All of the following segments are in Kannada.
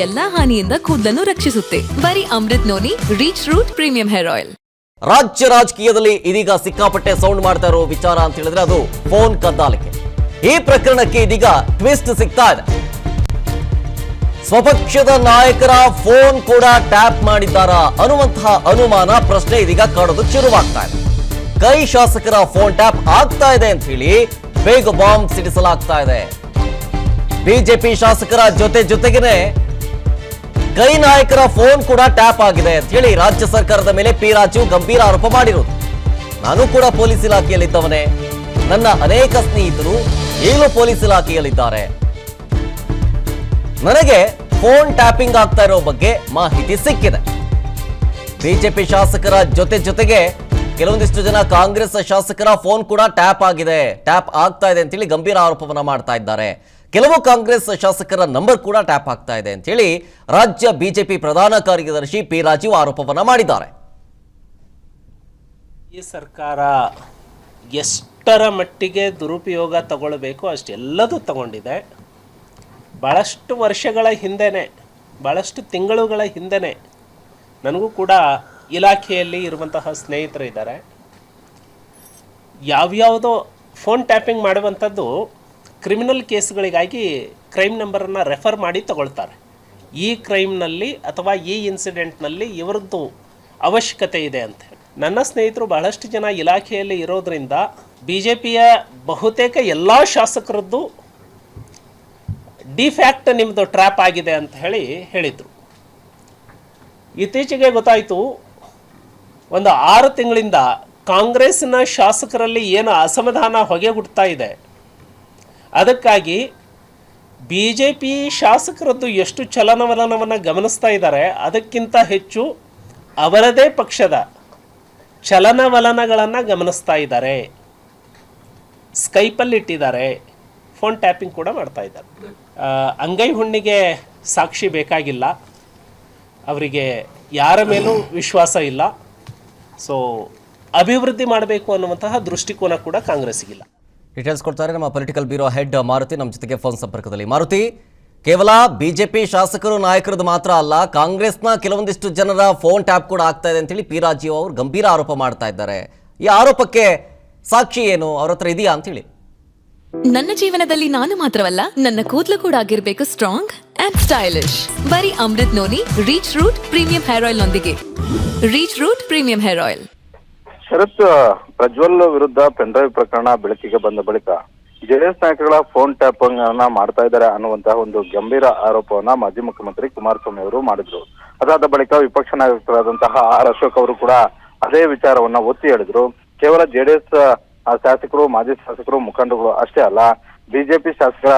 ಎಲ್ಲಾ ಹಾನಿಯಿಂದ ಕೂದಲನ್ನು ರಕ್ಷಿಸುತ್ತೆ. ಬರೀ Amrut noni reach root premium hair oil. ರಾಜ್ಯ ರಾಜಕೀಯದಲ್ಲಿ ಇದೀಗ ಸಿಕ್ಕಾಪಟ್ಟೆ ಸೌಂಡ್ ಮಾಡ್ತಾ ಇರೋ ವಿಚಾರ ಅಂತ ಹೇಳಿದ್ರೆ ಅದು ಫೋನ್ ಕದ್ದಾಲಿಕೆ. ಈ ಪ್ರಕರಣಕ್ಕೆ ಇದೀಗ ಟ್ವಿಸ್ಟ್ ಸಿಗ್ತಾ ಇದೆ. ಸ್ವಪಕ್ಷದ ನಾಯಕರ ಫೋನ್ ಕೂಡ ಟ್ಯಾಪ್ ಮಾಡಿದ್ದಾರಾ ಅನ್ನುವಂತಹ ಅನುಮಾನ ಪ್ರಶ್ನೆ ಇದೀಗ ಕಾಡೋದಕ್ಕೆ ಶುರುವಾಗ್ತಾ ಇದೆ. ಕೈ ಶಾಸಕರ ಫೋನ್ ಟ್ಯಾಪ್ ಆಗ್ತಾ ಇದೆ ಅಂತ ಹೇಳಿ ಬೇಗ ಬಾಂಬ್ ಸಿಡಿಸಲಾಗ್ತಾ ಇದೆ. ಬಿಜೆಪಿ ಶಾಸಕರ ಜೊತೆಗೇನೆ ಕೈ ನಾಯಕರ ಫೋನ್ ಕೂಡ ಟ್ಯಾಪ್ ಆಗಿದೆ ಅಂತ ಹೇಳಿ ರಾಜ್ಯ ಸರ್ಕಾರದ ಮೇಲೆ ಪಿ ರಾಜು ಗಂಭೀರ ಆರೋಪ ಮಾಡಿರೋದು. ನಾನು ಕೂಡ ಪೊಲೀಸ್ ಇಲಾಖೆಯಲ್ಲಿದ್ದವನೇ, ನನ್ನ ಅನೇಕ ಸ್ನೇಹಿತರು ಈಗಲೂ ಪೊಲೀಸ್ ಇಲಾಖೆಯಲ್ಲಿದ್ದಾರೆ, ನನಗೆ ಫೋನ್ ಟ್ಯಾಪಿಂಗ್ ಆಗ್ತಾ ಇರೋ ಬಗ್ಗೆ ಮಾಹಿತಿ ಸಿಕ್ಕಿದೆ. ಬಿಜೆಪಿ ಶಾಸಕರ ಜೊತೆಗೆ ಕೆಲವೊಂದಿಷ್ಟು ಜನ ಕಾಂಗ್ರೆಸ್ ಶಾಸಕರ ಫೋನ್ ಕೂಡ ಟ್ಯಾಪ್ ಆಗ್ತಾ ಇದೆ ಅಂತ ಹೇಳಿ ಗಂಭೀರ ಆರೋಪವನ್ನ ಮಾಡ್ತಾ ಇದ್ದಾರೆ. ಕೆಲವು ಕಾಂಗ್ರೆಸ್ ಶಾಸಕರ ನಂಬರ್ ಕೂಡ ಟ್ಯಾಪ್ ಆಗ್ತಾ ಇದೆ ಅಂತ ಹೇಳಿ ರಾಜ್ಯ ಬಿಜೆಪಿ ಪ್ರಧಾನ ಕಾರ್ಯದರ್ಶಿ ಪಿ ರಾಜೀವ್ ಆರೋಪವನ್ನ ಮಾಡಿದ್ದಾರೆ. ಈ ಸರ್ಕಾರ ಎಷ್ಟರ ಮಟ್ಟಿಗೆ ದುರುಪಯೋಗ ತಗೊಳ್ಬೇಕು ಅಷ್ಟೆಲ್ಲದೂ ತಗೊಂಡಿದೆ. ಭಾಳಷ್ಟು ವರ್ಷಗಳ ಹಿಂದೆನೇ, ಭಾಳಷ್ಟು ತಿಂಗಳುಗಳ ಹಿಂದೆನೇ ನನಗೂ ಕೂಡ ಇಲಾಖೆಯಲ್ಲಿ ಇರುವಂತಹ ಸ್ನೇಹಿತರು ಇದ್ದಾರೆ. ಯಾವ್ಯಾವುದೋ ಫೋನ್ ಟ್ಯಾಪಿಂಗ್ ಮಾಡುವಂಥದ್ದು ಕ್ರಿಮಿನಲ್ ಕೇಸ್ಗಳಿಗಾಗಿ ಕ್ರೈಮ್ ನಂಬರನ್ನು ರೆಫರ್ ಮಾಡಿ ತಗೊಳ್ತಾರೆ. ಈ ಕ್ರೈಮ್ನಲ್ಲಿ ಅಥವಾ ಈ ಇನ್ಸಿಡೆಂಟ್ನಲ್ಲಿ ಇವರದ್ದು ಅವಶ್ಯಕತೆ ಇದೆ ಅಂತ ಹೇಳಿ. ನನ್ನ ಸ್ನೇಹಿತರು ಬಹಳಷ್ಟು ಜನ ಇಲಾಖೆಯಲ್ಲಿ ಇರೋದರಿಂದ BJPಯ ಬಹುತೇಕ ಎಲ್ಲ ಶಾಸಕರದ್ದು ಡಿಫ್ಯಾಕ್ಟ್ ನಿಮ್ಮದು ಟ್ರ್ಯಾಪ್ ಆಗಿದೆ ಅಂತ ಹೇಳಿದರು. ಇತ್ತೀಚೆಗೆ ಗೊತ್ತಾಯಿತು, ಒಂದು 6 ತಿಂಗಳಿಂದ ಕಾಂಗ್ರೆಸ್ನ ಶಾಸಕರಲ್ಲಿ ಏನು ಅಸಮಾಧಾನ ಹೊಗೆಗುಡ್ತಾ ಇದೆ, ಅದಕ್ಕಾಗಿ BJP ಶಾಸಕರದ್ದು ಎಷ್ಟು ಚಲನವಲನವನ್ನು ಗಮನಿಸ್ತಾ ಇದ್ದಾರೆ, ಅದಕ್ಕಿಂತ ಹೆಚ್ಚು ಅವರದೇ ಪಕ್ಷದ ಚಲನವಲನಗಳನ್ನು ಗಮನಿಸ್ತಾ ಇದ್ದಾರೆ. ಸ್ಕೈಪಲ್ಲಿ ಇಟ್ಟಿದ್ದಾರೆ, ಫೋನ್ ಟ್ಯಾಪಿಂಗ್ ಕೂಡ ಮಾಡ್ತಾ ಇದ್ದಾರೆ. ಅಂಗೈ ಹುಣ್ಣಿಗೆ ಸಾಕ್ಷಿ ಬೇಕಾಗಿಲ್ಲ, ಅವರಿಗೆ ಯಾರ ಮೇಲೂ ವಿಶ್ವಾಸ ಇಲ್ಲ. ಸೊ ಅಭಿವೃದ್ಧಿ ಮಾಡಬೇಕು ಅನ್ನುವಂತಹ ದೃಷ್ಟಿಕೋನ ಕೂಡ ಕಾಂಗ್ರೆಸ್ಸಿಗಿಲ್ಲ. ಡೀಟೇಲ್ಸ್ ಕೊಡ್ತಾರೆ ನಮ್ಮ ಪೊಲಿಟಿಕಲ್ ಬ್ಯೂರೋ ಹೆಡ್ ಮಾರುತಿ, ನಮ್ಮ ಜೊತೆಗೆ ಫೋನ್ ಸಂಪರ್ಕದಲ್ಲಿ. ಮಾರುತಿ, ಕೇವಲ ಬಿಜೆಪಿ ಶಾಸಕರು ನಾಯಕರದ್ದು ಮಾತ್ರ ಅಲ್ಲ, ಕಾಂಗ್ರೆಸ್ನ ಕೆಲವೊಂದಿಷ್ಟು ಜನರ ಫೋನ್ ಟ್ಯಾಪ್ ಕೂಡ ಆಗ್ತಾ ಇದೆ ಅಂತ ಹೇಳಿ ಪಿ ರಾಜೀವ್ ಅವರು ಗಂಭೀರ ಆರೋಪ ಮಾಡ್ತಾ ಇದ್ದಾರೆ. ಈ ಆರೋಪಕ್ಕೆ ಸಾಕ್ಷಿ ಏನು, ಅವ್ರ ಹತ್ರ ಇದೆಯಾ ಅಂತ ಹೇಳಿ? ನನ್ನ ಜೀವನದಲ್ಲಿ ನಾನು ಮಾತ್ರವಲ್ಲ, ನನ್ನ ಕೂದಲು ಕೂಡ ಆಗಿರ್ಬೇಕು ಸ್ಟ್ರಾಂಗ್ ಅಂಡ್ ಸ್ಟೈಲಿಶ್. ಬರೀ Amrut noni reach root premium hair oil ನೊಂದಿಗೆ. Reach root premium hair oil. Sharath, Prajwal ವಿರುದ್ಧ ಪೆನ್ಡ್ರೈವ್ ಪ್ರಕರಣ ಬೆಳಕಿಗೆ ಬಂದ ಬಳಿಕ ಜೆಡಿಎಸ್ ನಾಯಕರುಗಳ ಫೋನ್ ಟ್ಯಾಪಿಂಗ್ ಅನ್ನ ಮಾಡ್ತಾ ಇದ್ದಾರೆ ಅನ್ನುವಂತಹ ಒಂದು ಗಂಭೀರ ಆರೋಪವನ್ನ ಮಾಜಿ ಮುಖ್ಯಮಂತ್ರಿ ಕುಮಾರಸ್ವಾಮಿ ಅವರು ಮಾಡಿದ್ರು. ಅದಾದ ಬಳಿಕ ವಿಪಕ್ಷ ನಾಯಕರಾದಂತಹ ಆರ್ ಅಶೋಕ್ ಅವರು ಕೂಡ ಅದೇ ವಿಚಾರವನ್ನ ಒತ್ತಿ ಹೇಳಿದ್ರು. ಕೇವಲ ಜೆಡಿಎಸ್ ಶಾಸಕರು, ಮಾಜಿ ಶಾಸಕರು, ಮುಖಂಡಗಳು ಅಷ್ಟೇ ಅಲ್ಲ, ಬಿಜೆಪಿ ಶಾಸಕರ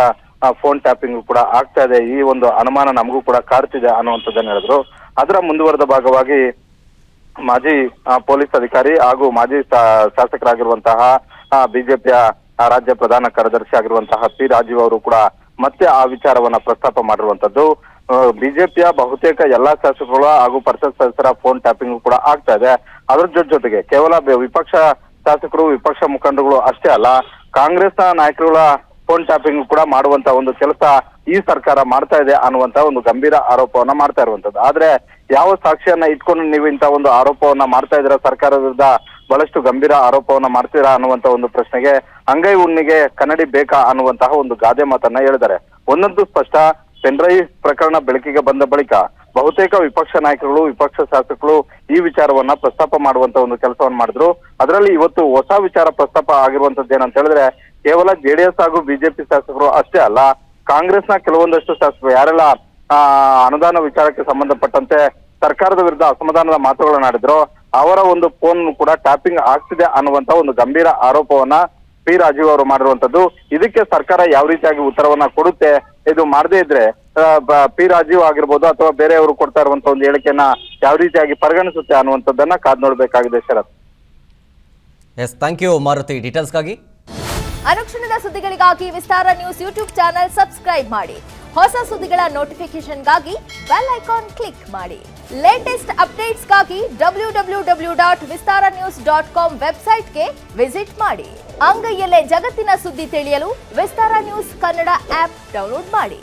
ಫೋನ್ ಟ್ಯಾಪಿಂಗ್ ಕೂಡ ಆಗ್ತಾ ಇದೆ, ಈ ಒಂದು ಅನುಮಾನ ನಮಗೂ ಕೂಡ ಕಾಡ್ತಿದೆ ಅನ್ನುವಂಥದ್ದನ್ನ ಹೇಳಿದ್ರು. ಅದರ ಮುಂದುವರೆದ ಭಾಗವಾಗಿ ಮಾಜಿ ಪೊಲೀಸ್ ಅಧಿಕಾರಿ ಹಾಗೂ ಮಾಜಿ ಶಾಸಕರಾಗಿರುವಂತಹ ಬಿಜೆಪಿಯ ರಾಜ್ಯ ಪ್ರಧಾನ ಕಾರ್ಯದರ್ಶಿ ಆಗಿರುವಂತಹ ಪಿ ರಾಜೀವ್ ಅವರು ಕೂಡ ಮತ್ತೆ ಆ ವಿಚಾರವನ್ನ ಪ್ರಸ್ತಾಪ ಮಾಡಿರುವಂತದ್ದು. ಬಿಜೆಪಿಯ ಬಹುತೇಕ ಎಲ್ಲಾ ಶಾಸಕರು ಹಾಗೂ ಪರಿಷತ್ ಸದಸ್ಯರ ಫೋನ್ ಟ್ಯಾಪಿಂಗ್ ಕೂಡ ಆಗ್ತಾ ಇದೆ. ಅದರ ಜೊತೆಗೆ ಕೇವಲ ವಿಪಕ್ಷ ಶಾಸಕರು, ವಿಪಕ್ಷ ಮುಖಂಡಗಳು ಅಷ್ಟೇ ಅಲ್ಲ, ಕಾಂಗ್ರೆಸ್ನ ನಾಯಕರುಗಳ ಫೋನ್ ಟ್ಯಾಪಿಂಗ್ ಕೂಡ ಮಾಡುವಂತ ಒಂದು ಕೆಲಸ ಈ ಸರ್ಕಾರ ಮಾಡ್ತಾ ಇದೆ ಅನ್ನುವಂತ ಒಂದು ಗಂಭೀರ ಆರೋಪವನ್ನ ಮಾಡ್ತಾ ಇರುವಂತದ್ದು. ಆದ್ರೆ ಯಾವ ಸಾಕ್ಷಿಯನ್ನ ಇಟ್ಕೊಂಡು ನೀವು ಇಂತ ಒಂದು ಆರೋಪವನ್ನ ಮಾಡ್ತಾ ಇದ್ದೀರಾ, ಸರ್ಕಾರದ ವಿರುದ್ಧ ಬಹಳಷ್ಟು ಗಂಭೀರ ಆರೋಪವನ್ನ ಮಾಡ್ತೀರಾ ಅನ್ನುವಂತ ಒಂದು ಪ್ರಶ್ನೆಗೆ ಅಂಗೈ ಹುಣ್ಣಿಗೆ ಕನ್ನಡಿ ಬೇಕಾ ಅನ್ನುವಂತಹ ಒಂದು ಗಾದೆ ಮಾತನ್ನ ಹೇಳಿದ್ದಾರೆ. ಒಂದಂತೂ ಸ್ಪಷ್ಟ, ಪೆನ್ಡ್ರೈವ್ ಪ್ರಕರಣ ಬೆಳಕಿಗೆ ಬಂದ ಬಳಿಕ ಬಹುತೇಕ ವಿಪಕ್ಷ ನಾಯಕರು, ವಿಪಕ್ಷ ಶಾಸಕರು ಈ ವಿಚಾರವನ್ನ ಪ್ರಸ್ತಾಪ ಮಾಡುವಂತ ಒಂದು ಕೆಲಸವನ್ನ ಮಾಡಿದ್ರು. ಅದರಲ್ಲಿ ಇವತ್ತು ಹೊಸ ವಿಚಾರ ಪ್ರಸ್ತಾಪ ಆಗಿರುವಂತದ್ದು ಏನಂತ ಹೇಳಿದ್ರೆ, ಕೇವಲ ಜೆಡಿಎಸ್ ಹಾಗೂ ಬಿಜೆಪಿ ಶಾಸಕರು ಅಷ್ಟೇ ಅಲ್ಲ, ಕಾಂಗ್ರೆಸ್ನ ಕೆಲವೊಂದಷ್ಟು ಶಾಸಕರು ಯಾರೆಲ್ಲ ಅನುದಾನ ವಿಚಾರಕ್ಕೆ ಸಂಬಂಧಪಟ್ಟಂತೆ ಸರ್ಕಾರದ ವಿರುದ್ಧ ಅಸಮಾಧಾನದ ಮಾತುಗಳನ್ನಾಡಿದ್ರು, ಅವರ ಒಂದು ಫೋನ್ ಕೂಡ ಟ್ಯಾಪಿಂಗ್ ಆಗ್ತಿದೆ ಅನ್ನುವಂತ ಒಂದು ಗಂಭೀರ ಆರೋಪವನ್ನ ಪಿ ರಾಜೀವ್ ಅವರು ಮಾಡಿರುವಂತದ್ದು. ಇದಕ್ಕೆ ಸರ್ಕಾರ ಯಾವ ರೀತಿಯಾಗಿ ಉತ್ತರವನ್ನ ಕೊಡುತ್ತೆ, ಇದು ಮಾಡದೇ ಇದ್ರೆ ಪಿ ರಾಜೀವ್ ಆಗಿರ್ಬೋದು ಅಥವಾ ಬೇರೆಯವರು ಕೊಡ್ತಾ ಇರುವಂತ ಒಂದು ಹೇಳಿಕೆಯನ್ನ ಯಾವ ರೀತಿಯಾಗಿ ಪರಿಗಣಿಸುತ್ತೆ ಅನ್ನುವಂಥದ್ದನ್ನ ಕಾದ್ ನೋಡ್ಬೇಕಾಗಿದೆ. ಶರತ್, ಎಸ್, ಥ್ಯಾಂಕ್ ಯು ಮಾರುತಿ ಡೀಟೇಲ್ಸ್ಗಾಗಿ. ಅನುಕ್ಷಣದ ಸುದ್ದಿಗಳಿಗಾಗಿ ವಿಸ್ತಾರ ನ್ಯೂಸ್ ಯೂಟ್ಯೂಬ್ ಚಾನೆಲ್ ಸಬ್ಸ್ಕ್ರೈಬ್ ಮಾಡಿ. ಹೊಸ ಸುದ್ದಿಗಳ ನೋಟಿಫಿಕೇಶನ್ಗಾಗಿ ಬೆಲ್ ಐಕಾನ್ ಕ್ಲಿಕ್ ಮಾಡಿ. ಲೇಟೆಸ್ಟ್ ಅಪ್ಡೇಟ್ಸ್ಗಾಗಿ www.vistaranews.com ವೆಬ್ಸೈಟ್ಗೆ ವಿಸಿಟ್ ಮಾಡಿ. ಅಂಗೈಯಲ್ಲೇ ಜಗತ್ತಿನ ಸುದ್ದಿ ತಿಳಿಯಲು ವಿಸ್ತಾರ ನ್ಯೂಸ್ ಕನ್ನಡ ಆಪ್ ಡೌನ್ಲೋಡ್ ಮಾಡಿ.